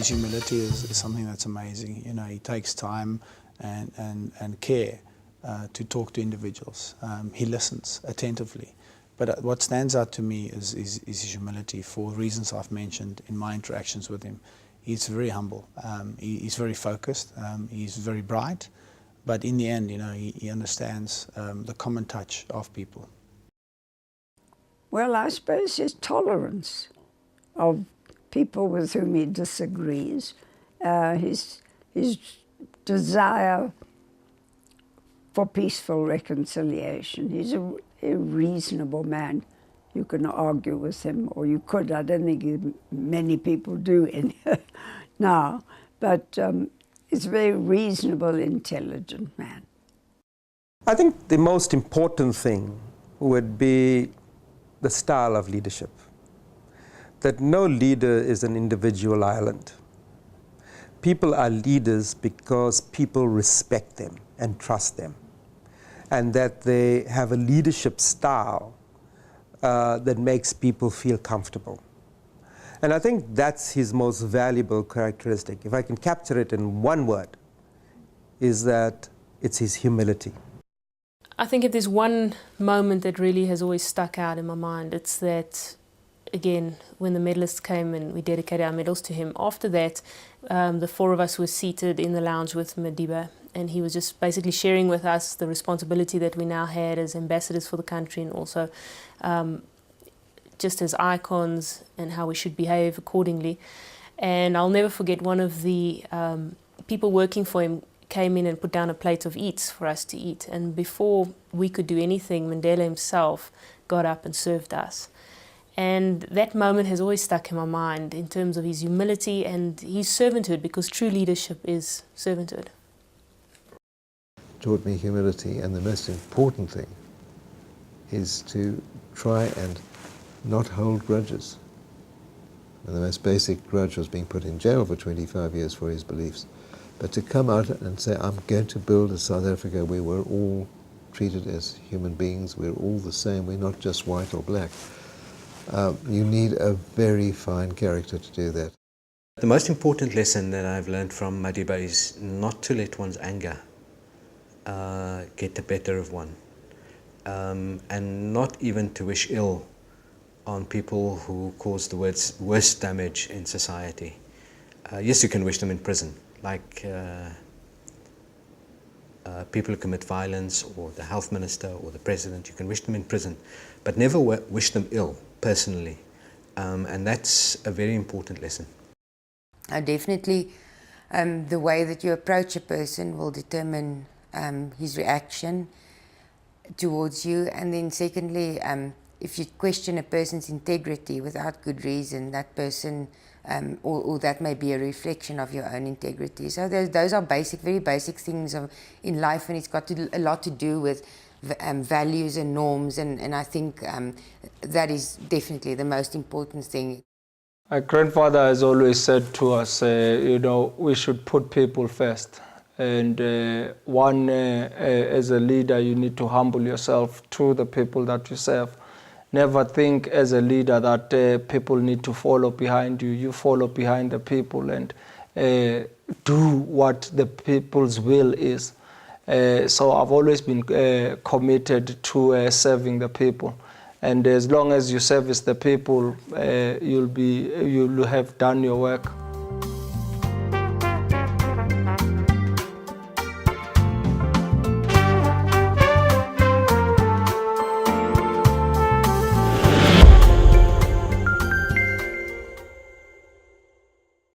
his humility is something that's amazing. You know, he takes time and care to talk to individuals. He listens attentively. But what stands out to me is his humility for reasons I've mentioned in my interactions with him. He's very humble. He's very focused. He's very bright. But in the end, you know, he understands the common touch of people. Well, I suppose his tolerance of people with whom he disagrees, his desire for peaceful reconciliation. He's a reasonable man. You can argue with him, or you could. I don't think many people do now. But he's a very reasonable, intelligent man. I think the most important thing would be the style of leadership. That no leader is an individual island. People are leaders because people respect them and trust them, and that they have a leadership style that makes people feel comfortable. And I think that's his most valuable characteristic. If I can capture it in one word, is that it's his humility. I think if there's one moment that really has always stuck out in my mind, it's that, again, when the medalists came and we dedicated our medals to him, after that, the four of us were seated in the lounge with Madiba, and he was just basically sharing with us the responsibility that we now had as ambassadors for the country, and also just as icons, and how we should behave accordingly. And I'll never forget, one of the people working for him came in and put down a plate of eats for us to eat. And before we could do anything, Mandela himself got up and served us. And that moment has always stuck in my mind in terms of his humility and his servanthood, because true leadership is servanthood. Taught me humility, and the most important thing is to try and not hold grudges. And the most basic grudge was being put in jail for 25 years for his beliefs. But to come out and say, I'm going to build a South Africa where we're all treated as human beings, we're all the same, we're not just white or black. You need a very fine character to do that. The most important lesson that I've learned from Madiba is not to let one's anger get the better of one, and not even to wish ill on people who cause the worst damage in society. Yes, you can wish them in prison, like people who commit violence, or the health minister, or the president. You can wish them in prison, but never wish them ill personally, and that's a very important lesson. Definitely, the way that you approach a person will determine his reaction towards you, and then secondly, if you question a person's integrity without good reason, that person, or that may be a reflection of your own integrity. So those are very basic things in life, and it's got a lot to do with values and norms, and I think that is definitely the most important thing. My grandfather has always said to us, you know, we should put people first. And as a leader, you need to humble yourself to the people that you serve. Never think as a leader that people need to follow behind you. You follow behind the people and do what the people's will is. So I've always been committed to serving the people. And as long as you service the people, you'll have done your work.